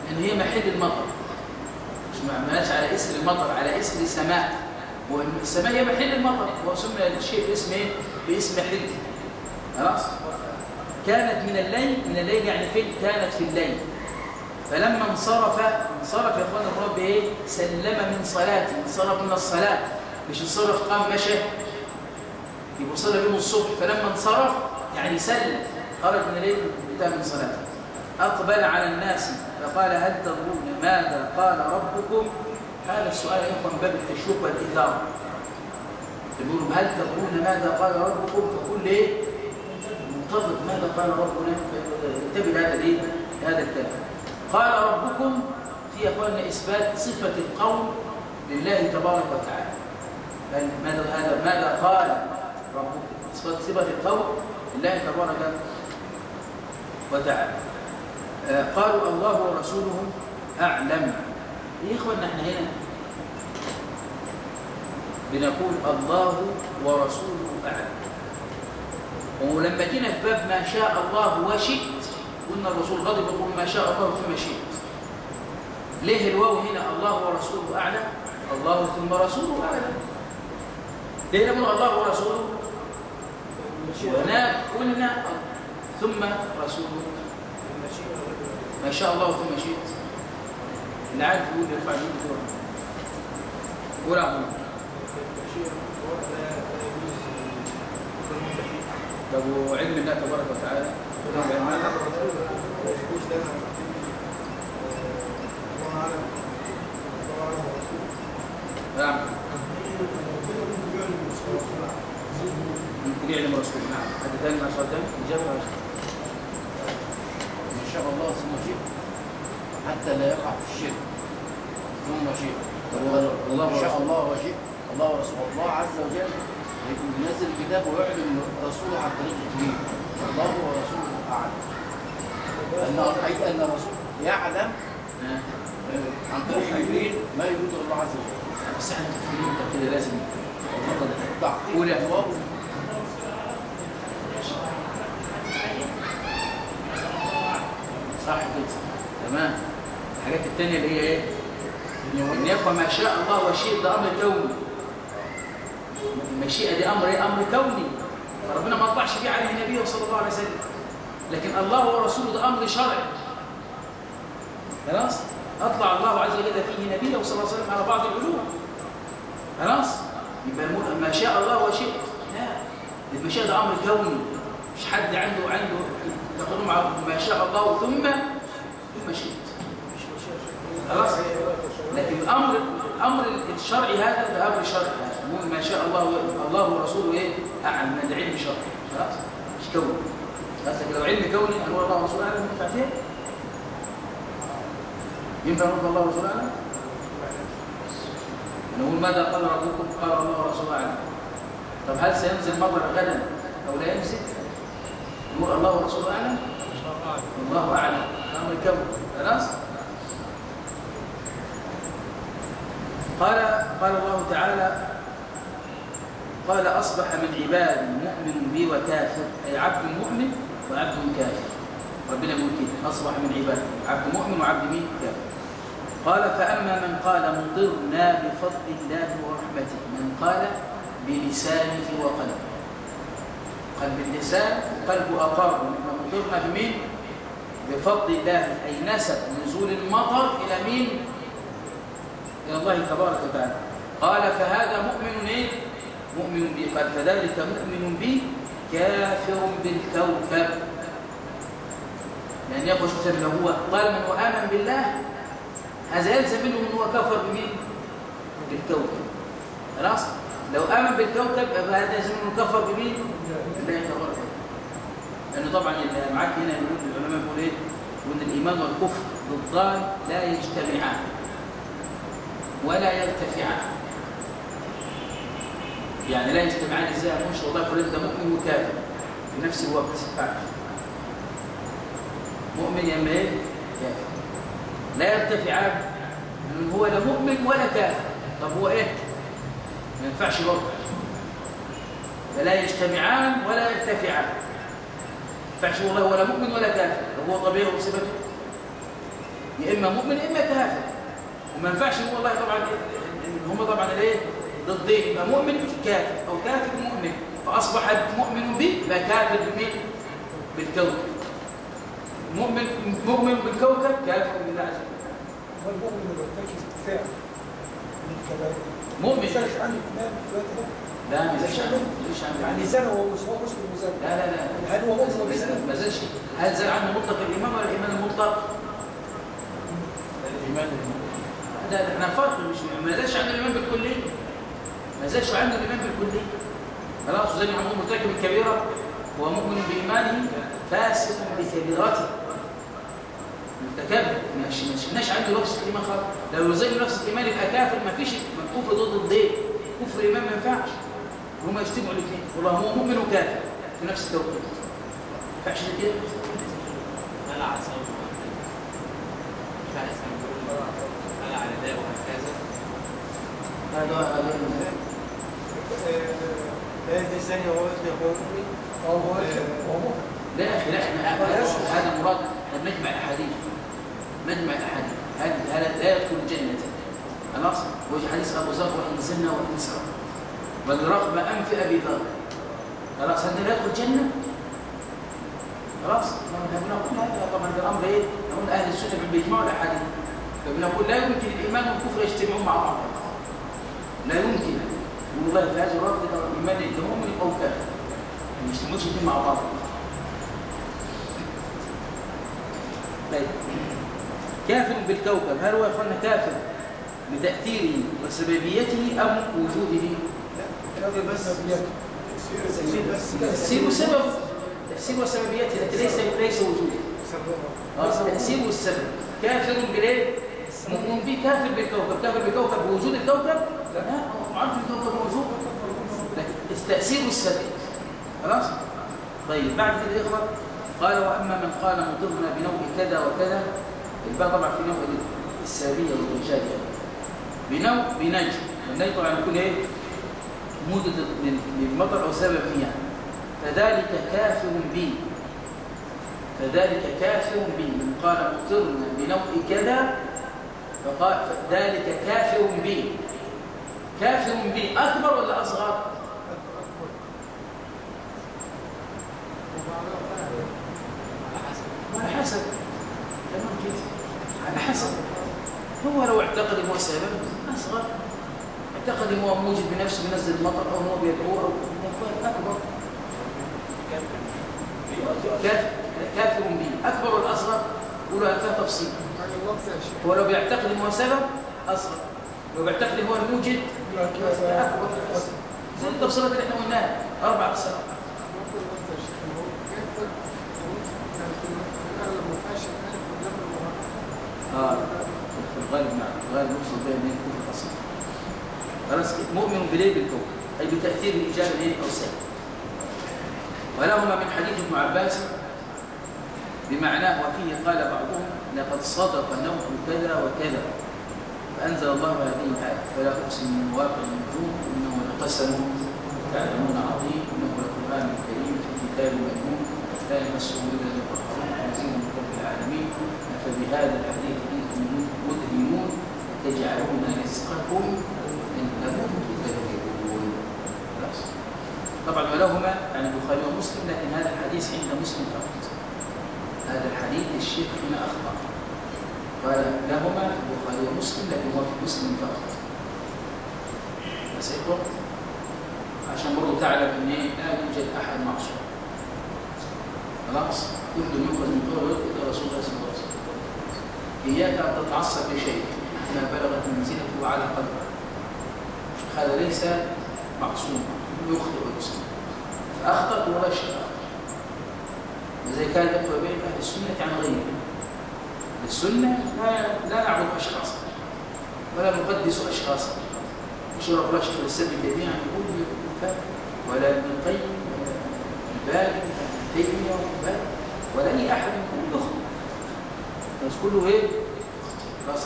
لأن هي محل المطر، مش معناش على إثر المطر، على إثر سماء، والسماء هي محل المطر، وسمي الشيء باسم حل، خلاص. كانت من الليل يعني فين؟ كانت في الليل. فلما انصرف يا اخوان المراد بايه؟ سلم من صلاته، انصرف من الصلاه، مش انصرف قام مشى، يبقى صلى بهم الصبح. فلما انصرف يعني سلم، خرج من الليل انتهى من صلاته. اقبل على الناس فقال هل تدرون ماذا قال ربكم؟ هذا السؤال يا اخوان باب التشويق والاثاره. يقولون هل تدرون ماذا قال ربكم؟ فكل ايه؟ منتظر ماذا قال ربنا، انتبه هذا الكلام. قال ربكم في اخواننا اثبات صفه القول لله تبارك وتعالى. ماذا قال ربكم؟ اثبات صفه القول لله تبارك وتعالى. قالوا الله ورسوله اعلم. يا اخواننا احنا هنا بنقول الله ورسوله اعلم، ولما جينا في باب ما شاء الله وشئت قلنا الرسول غضب يقول ما شاء الله ثم شئت. ليه الواو هنا الله ورسوله اعلم؟ الله ثم رسوله اعلم. ليه نقول الله ورسوله؟ وهناك قلنا ثم رسوله ما شاء الله ثم شئت. اللي عارف يقول يرفع يده قول عمو. طب وعلم الله تبارك وتعالى نعم ممكن يعلم رسول. نعم حد ثاني مع سؤال ثاني؟ إجابة ما شاء الله ثم شئ حتى لا يقع في الشرك ثم شئ. الله ما شاء الله وشئ الله ورسوله. الله عز وجل ينزل الكتاب ويعلم رسوله عن طريق جبريل. الله ورسوله اعلم. أن الرسول يعلم عن طريق جبريل ما يريده الله عز وجل. بس احنا كده لازم قول يا اخوان. صح كده تمام. الحاجات الثانيه اللي هي ايه؟ ان يبقى ما شاء الله وشئ ده امر كوني. المشيئه دي امر كوني، فربنا ما طلعش بيه عليه النبي صلى الله عليه وسلم. لكن الله ورسوله ده امر شرعي، خلاص. اطلع الله عز وجل فيه نبيه صلى الله عليه وسلم على بعض العلوم، خلاص. يبقى نقول ما شاء الله وشئت. لا، المشيئه ده امر كوني، مش حد عنده تقولوا مع ما شاء الله ثم شئت، خلاص. لكن الامر الشرعي هذا ده امر شرعي، نقول ما شاء الله ورسوله ايه؟ اعلم، ده علم شرعي، خلاص، مش كوني. بس لو علم كوني أن هو الله ورسوله أعلم ينفع فيه؟ ينفع نقول الله ورسوله أعلم؟ نقول ماذا قال ربكم؟ قال الله ورسوله أعلم. طب هل سينزل مطر غدا أو لا ينزل؟ نقول الله ورسوله أعلم؟ الله أعلم. أمر الكون خلاص؟ قال الله تعالى قال أصبح من عبادي مؤمن بي وكافر، أي عبد مؤمن وعبد كافر. ربنا يقول كده أصبح من عبادي عبد مؤمن وعبد مين كافر. قال فأما من قال مطرنا بفضل الله ورحمته، من قال بلسانه وقلبه، قال باللسان وقلبه أقر مطرنا بمين؟ بفضل الله، أي نسب نزول المطر إلى مين؟ إلى الله تبارك وتعالى. قال فهذا مؤمن إيه؟ مؤمن بي. قال فذلك مؤمن بي كافر بالكوكب. يعني يقول شو لو هو قال من وآمن بالله هذا يلزم منه أنه هو كفر بمين؟ بالكوكب. خلاص؟ لو آمن بالكوكب هذا يلزم أنه كفر بمين؟ بالله تبارك وتعالى. لأنه طبعا معاك هنا يقول العلماء يقول إيه؟ يقول الإيمان والكفر ضدان لا يجتمعان ولا يرتفعان. يعني لا يجتمعان ازاي؟ ما شاء الله فلان ده مؤمن وكافر في نفس الوقت. مؤمن يا ايه؟ كافر. لا يرتفعان، لأنه هو لا مؤمن ولا كافر. طب هو ايه؟ ما ينفعش برضه. فلا يجتمعان ولا يرتفعان. ما ينفعش والله ولا مؤمن ولا كافر. طب هو طبيعي وصفته يا اما مؤمن يا اما كافر. وما ينفعش هو والله طبعا هم طبعا الايه؟ ضدين، يبقى مؤمن كافر او كافر مؤمن، فاصبح مؤمن به يبقى كافر بمين؟ بالكوكب. مؤمن بالكوكب كافر بالله عز وجل. هو المؤمن اللي بيرتكب فعل من الكبائر مؤمن ما يسالش عن الايمان في الوقت ده؟ لا ما يزالش عنه. يعني زال هو مسلم وزال. لا هل هو مؤمن ولا ما زالش. هل زال عنه مطلق الايمان ولا الايمان المطلق؟ الايمان المطلق. لا احنا فرق، مش ما زالش عنده الايمان بالكليه. ما زالش عنده الايمان بالكليه. خلاص. وزي ما محمود مرتكب الكبيره هو مؤمن بايمانه فاسق بكبيرته. متكبر ما شفناش عنده نفس الايمان خالص. لو زي نفس الايمان يبقى كافر. ما فيش كفر ضد الضيق. كفر الايمان ما ينفعش. هما يجتمعوا الاثنين. والله هو مؤمن وكافر في نفس التوقيت. ما ينفعش كده. هل على سبب مش على سبب هل على ده وهكذا. هذا هذه ثانية هو مؤمن أو هو مؤمن. لا يا أخي لا، هذا مراد. احنا بنجمع الأحاديث. نجمع الأحاديث. هذا لا يدخل الجنة. خلاص. وجه حديث أبو ذر وإن زلنا وإن سرقنا ولرغم أنف أبي ذر. خلاص. هذا لا يدخل الجنة. خلاص. بنقول هذا طبعا الأمر إيه؟ نقول أهل السنة بيجمعوا الأحاديث. فبنقول لا يمكن الإيمان والكفر يجتمعون مع بعض. لا يمكن. والله في هذا الوقت الإيمان اللي مؤمن أو كافر ما يجتمعوش الاثنين مع بعض. طيب كافر بالكوكب، هل هو يا اخوانا كافر بتأثيره وسببيته أم وجوده؟ لا هذا بس تأثير وسبب. تأثير وسببيته لكن ليس وجوده. تأثير والسبب. كافر بالايه؟ مؤمن به. كافر بالكوكب. كافر بالكوكب بوجود الكوكب؟ لا عارف الكوكب موجود لكن التأثير والسبب. خلاص. طيب بعد كده يا اخوان قال واما من قال مطرنا بنوع كذا وكذا. الباء طبعا في نوع السببيه والرجاليه. بنوع بنجم. النجم طبعا يكون ايه؟ موجة للمطر او سبب فيها. فذلك كافر به. فذلك كافر به. من قال مطرنا بنوع كذا فقال ذلك كافر به. كافر به اكبر ولا اصغر؟ على حسب. تمام كده. على حسب. هو لو اعتقد ان هو سبب اصغر. اعتقد ان هو موجد بنفسه بينزل المطر او هو بيدعوه او اكبر. كافر به. اكبر ولا اصغر؟ يقولوا فيها تفصيل. هو لو بيعتقد ان هو سبب اصغر. لو بيعتقد ان هو الموجد اكبر. زي التفصيلات اللي احنا قلناها 4 أقسام. في الغالب نعم، الغالب يقصد بها ان يكون الاصل. خلاص مؤمن بليه بالكون اي بتاثير الايجاب الايه او السلب. ولهما من حديث ابن عباس بمعناه وفيه قال بعضهم لقد صدق نوح كذا وكذا فانزل الله هذه الايه فلا اقسم بمواقع النجوم انه لقسم تعلمون عظيم انه لقران كريم في كتاب مكنون لا يمسه الا المطهرون تنزيل من رب العالمين فبهذا الحديث انتم مدهنون تجعلون رزقكم انكم تكذبون. طبعا ولهما يعني البخاري ومسلم لكن هذا الحديث عند مسلم فقط. هذا الحديث الشيخ هنا اخطا قال لهما في البخاري ومسلم لكن هو في مسلم فقط. بس عشان برضه تعلم ان لا يوجد احد معصوم. خلاص كل يؤخذ من قول الى رسول الله صلى الله عليه وسلم. اياك ان تتعصب بشيء ما بلغت منزلته على قدره. هذا ليس معصوم يخطئ ويصيب فاخطأت ولا شيء اخطأ. وزي كان يقوى بين اهل السنه عن غيرهم. السنه لا نعبد اشخاصا ولا نقدس اشخاصا. مش الله شيخ الاسلام جميعا يقول ولا ابن القيم ولا الباني ولا تيميه ولا اي احد يقول يخطئ. بس كله ايه؟ خلاص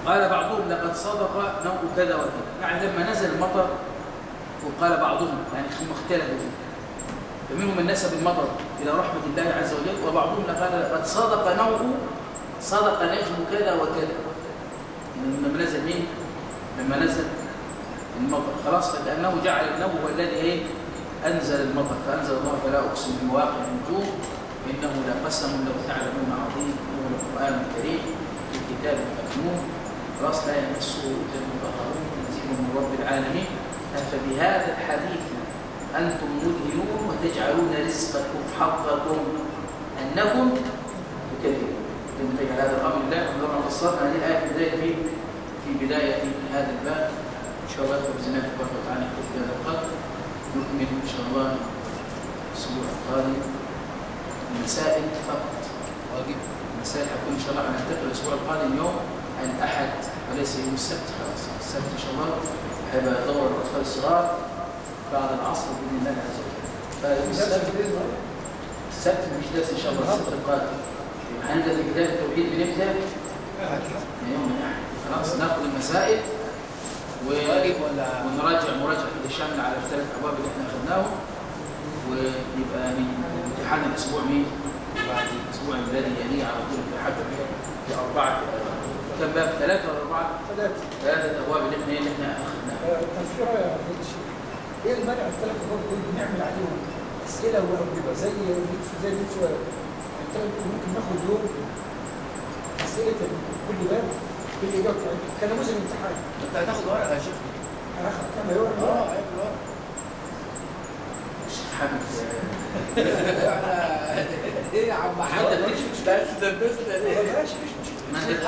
قال بعضهم لقد صدق نوع كذا وكذا، يعني لما نزل المطر وقال بعضهم يعني هم اختلفوا فيه فمنهم من نسب المطر الى رحمه الله عز وجل وبعضهم قال لقد صدق نوع صدق نجم كذا وكذا. لما نزل مين؟ لما نزل المطر خلاص فكأنه جعل النوع هو الذي انزل المطر فانزل الله فلا اقسم بمواقع النجوم انه لقسم لو تعلمون عظيم انه لقران كريم في كتاب مكنون خلاص لا يمسه الا المطهرون تنزيل من رب العالمين فبهذا الحديث انتم مدهنون وتجعلون رزقكم حظكم انكم تكذبون. تجعل هذا الامر الله ولما فسرنا هذه الايه في بدايه هذا الباب ان شاء الله باذن الله تبارك وتعالى في هذا القدر نكمل ان شاء الله الاسبوع القادم المسائل فقط واجب. المسائل حتكون ان شاء الله هننتقل الاسبوع القادم يوم الاحد وليس يوم السبت. خلاص السبت ان شاء الله هيبقى دور الاطفال الصغار بعد العصر باذن الله عز وجل. السبت مش درس ان شاء الله السبت القادم هنبدا في بدايه التوحيد بنبدا يوم الاحد. خلاص ناخذ المسائل ونراجع مراجعه كده شامله على الثلاث ابواب اللي احنا اخذناهم ويبقى من امتحان الاسبوع مين؟ بعد الاسبوع الذي يليه على طول الامتحان في اربعه كم باب؟ ثلاثه ولا اربعه؟ ثلاثه ابواب اللي احنا اخذناها. تفسير يا فضيلة الشيخ ايه المانع الثلاث ابواب دول بنعمل عليهم اسئله وأجوبة زي 100 سؤال. ممكن ناخد يوم اسئله كل باب كل اجابه كنموذج امتحان. انت هتاخد ورقه يا شيخ؟ هاخد كام ورقه؟ هياخد ورقه. الشيخ حامد ايه يا عم حمد؟ انت بتشوف بس دبسنا ليه؟ ماشي مش مشكله. ما انت